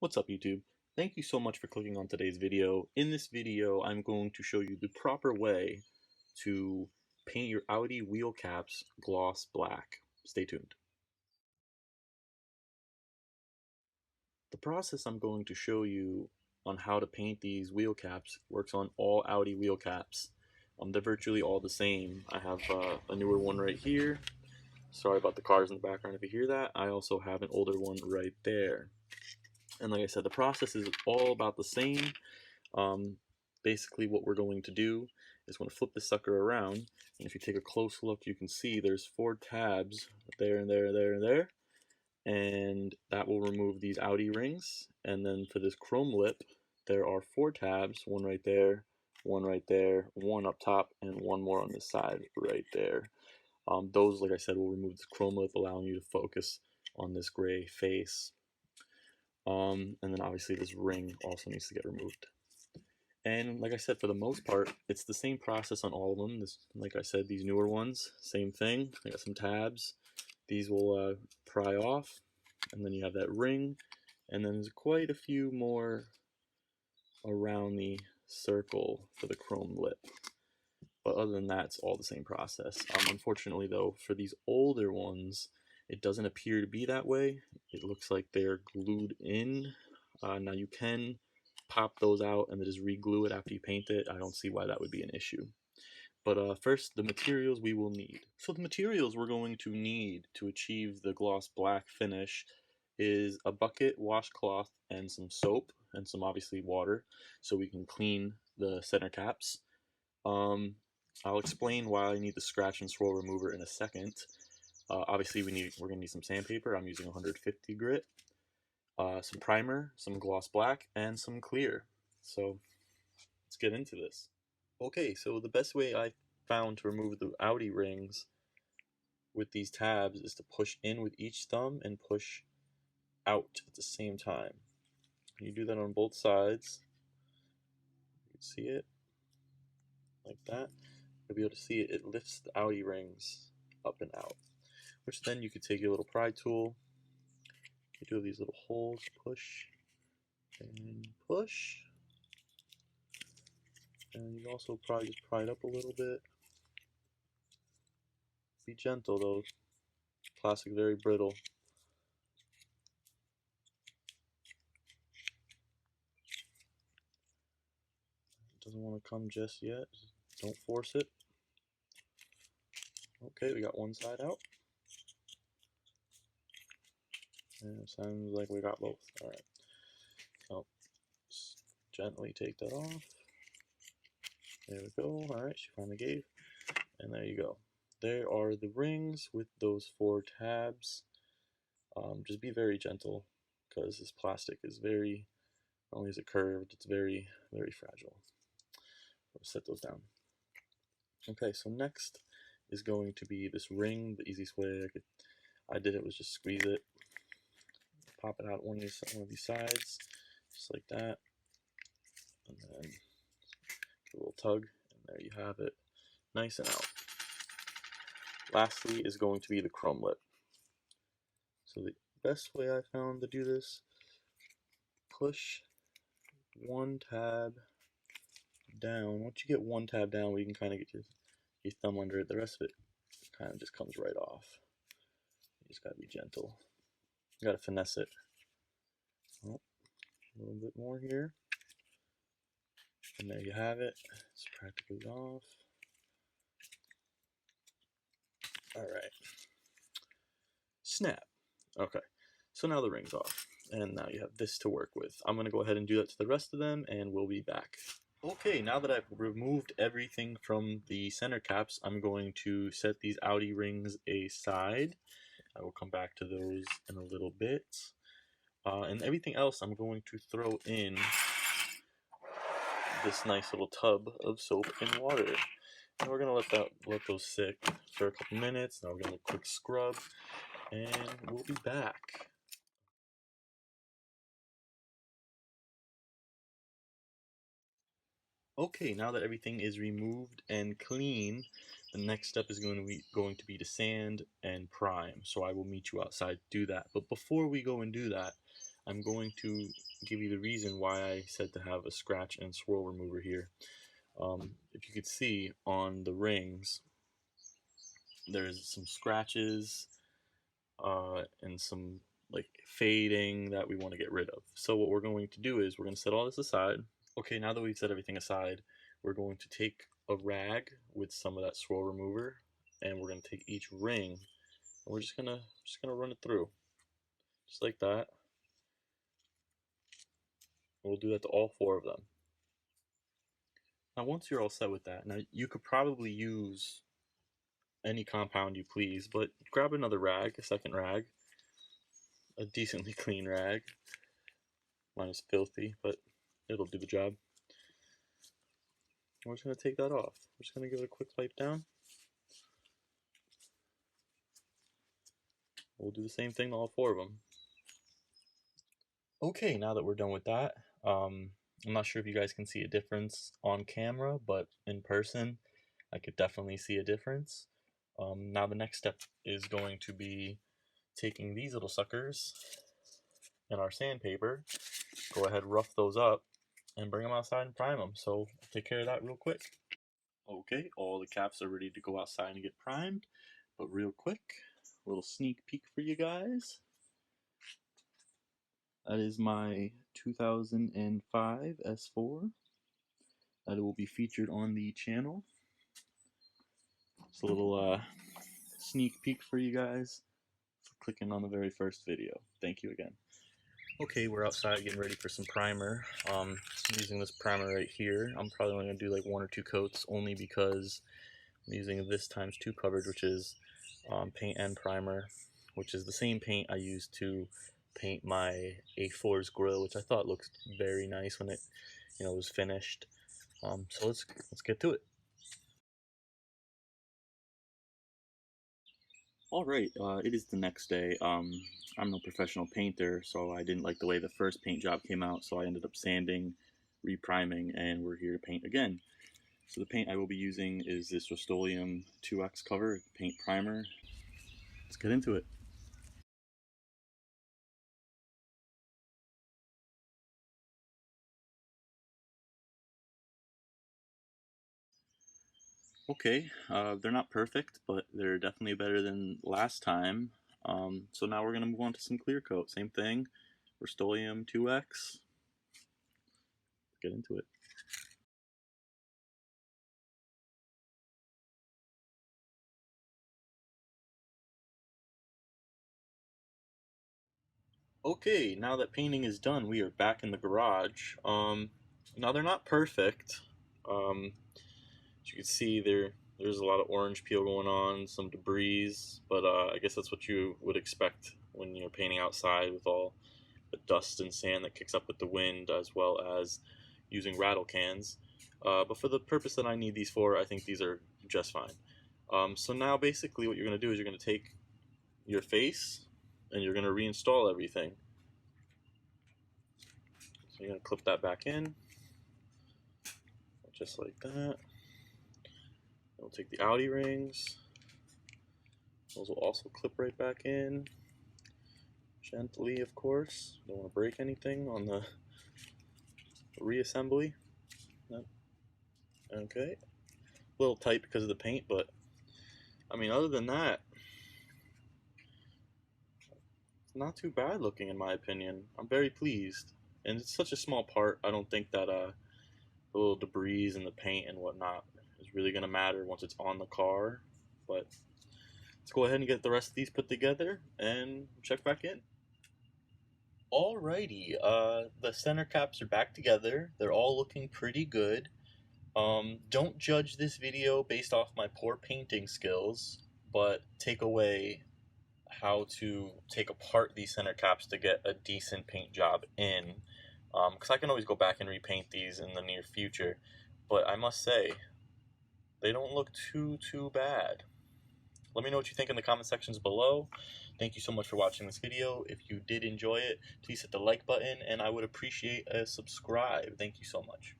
What's up, YouTube? Thank you so much for clicking on today's video. In this video, I'm going to show you the proper way to paint your Audi wheel caps gloss black. Stay tuned. The process I'm going to show you on how to paint these wheel caps works on all Audi wheel caps. They're virtually all the same. I have a newer one right here. Sorry about the cars in the background if you hear that. I also have an older one right there. And like I said, the process is all about the same. Basically what we're going to do is we're going to flip this sucker around, and if you take a close look, you can see there's 4 tabs there and there and there and there, and that will remove these Audi rings. And then for this chrome lip, there are 4 tabs, one right there, one right there, one up top, and one more on this side right there. Those, like I said, will remove the chrome lip, allowing you to focus on this gray face. And then obviously this ring also needs to get removed. And like I said, for the most part, it's the same process on all of them. Like I said, these newer ones, same thing. I got some tabs. These will pry off, and then you have that ring, and then there's quite a few more around the circle for the chrome lip. But other than that, it's all the same process. Unfortunately, though, for these older ones, it doesn't appear to be that way. It looks like they're glued in. Now you can pop those out and then just re-glue it after you paint it. I don't see why that would be an issue. But first, the materials we will need. So the materials we're going to need to achieve the gloss black finish is a bucket, washcloth, and some soap, and some obviously water, so we can clean the center caps. I'll explain why I need the scratch and swirl remover in a second. Obviously we're gonna need some sandpaper. I'm using 150 grit. Some primer, some gloss black, and some clear. So let's get into this. Okay, so the best way I found to remove the Audi rings with these tabs is to push in with each thumb and push out at the same time. You do that on both sides. You can see it like that. You'll be able to see it. It lifts the Audi rings up and out. Which then you could take your little pry tool. You do these little holes, push and push. And you also probably just pry it up a little bit. Be gentle though. Plastic very brittle. It doesn't want to come just yet. Don't force it. Okay, we got one side out. And it sounds like we got both. Alright. So just gently take that off. There we go. Alright, she finally gave. And there you go. There are the rings with those 4 tabs. Just be very gentle, because this plastic is very, not only is it curved, it's very, very fragile. I'll set those down. Okay, so next is going to be this ring. The easiest way I did it was just squeeze it, pop it out one of these sides, just like that, and then give a little tug, and there you have it, nice and out. Lastly is going to be the chrome lip. So the best way I found to do this, push one tab down. Once you get one tab down, we can kind of get your thumb under it. The rest of it kind of just comes right off. You just gotta be gentle. You gotta finesse it. Oh, a little bit more here. And there you have it. It's practically off. Alright. Snap. Okay. So now the ring's off. And now you have this to work with. I'm going to go ahead and do that to the rest of them, and we'll be back. Okay, now that I've removed everything from the center caps, I'm going to set these Audi rings aside. I will come back to those in a little bit. And everything else I'm going to throw in this nice little tub of soap and water. And we're going to let those sit for a couple minutes. Now we're going to quick scrub, and we'll be back. Okay, now that everything is removed and clean, the next step is going to be to sand and prime. So I will meet you outside to do that. But before we go and do that, I'm going to give you the reason why I said to have a scratch and swirl remover here. If you could see on the rings, there's some scratches and some like fading that we want to get rid of. So what we're going to do is we're going to set all this aside. Okay, now that we've set everything aside, we're going to take a rag with some of that swirl remover, and we're going to take each ring and we're just gonna run it through, just like that. We'll do that to all 4 of them. Now once you're all set with that, now you could probably use any compound you please, but grab another rag, a second rag, a decently clean rag. Mine is filthy, but it'll do the job. We're just going to take that off. We're just going to give it a quick wipe down. We'll do the same thing to all 4 of them. Okay, now that we're done with that, I'm not sure if you guys can see a difference on camera, but in person, I could definitely see a difference. Now the next step is going to be taking these little suckers and our sandpaper, go ahead, rough those up, and bring them outside and prime them. So I'll take care of that real quick. Okay, all the caps are ready to go outside and get primed, but real quick, a little sneak peek for you guys. That is my 2005 S4 that will be featured on the channel. It's a little sneak peek for you guys for clicking on the very first video. Thank you again. Okay, we're outside getting ready for some primer. I'm using this primer right here. I'm probably only going to do like 1 or 2 coats only because I'm using this ×2 coverage, which is paint and primer, which is the same paint I used to paint my A4's grill, which I thought looked very nice when it was finished. So let's get to it. Alright, it is the next day. I'm no professional painter, so I didn't like the way the first paint job came out, so I ended up sanding, repriming, and we're here to paint again. So the paint I will be using is this Rust-Oleum 2X cover paint primer. Let's get into it. Okay, they're not perfect, but they're definitely better than last time. So now we're going to move on to some Clearcoat. Same thing, Rust-Oleum 2X. Let's get into it. Okay, now that painting is done, we are back in the garage. Now they're not perfect. As you can see, there's a lot of orange peel going on, some debris, but I guess that's what you would expect when you're painting outside with all the dust and sand that kicks up with the wind, as well as using rattle cans. But for the purpose that I need these for, I think these are just fine. So now basically what you're going to do is you're going to take your face and you're going to reinstall everything. So you're going to clip that back in, just like that. We'll take the Audi rings. Those will also clip right back in. Gently, of course. Don't want to break anything on the reassembly. No. Okay. A little tight because of the paint, but I mean, other than that, it's not too bad looking in my opinion. I'm very pleased. And it's such a small part, I don't think that the little debris and the paint and whatnot is really going to matter once it's on the car. But let's go ahead and get the rest of these put together and check back in. Alrighty, the center caps are back together. They're all looking pretty good. Don't judge this video based off my poor painting skills, but take away how to take apart these center caps to get a decent paint job in. Because I can always go back and repaint these in the near future, but I must say, they don't look too bad. Let me know what you think in the comment sections below. Thank you so much for watching this video. If you did enjoy it, please hit the like button, and I would appreciate a subscribe. Thank you so much.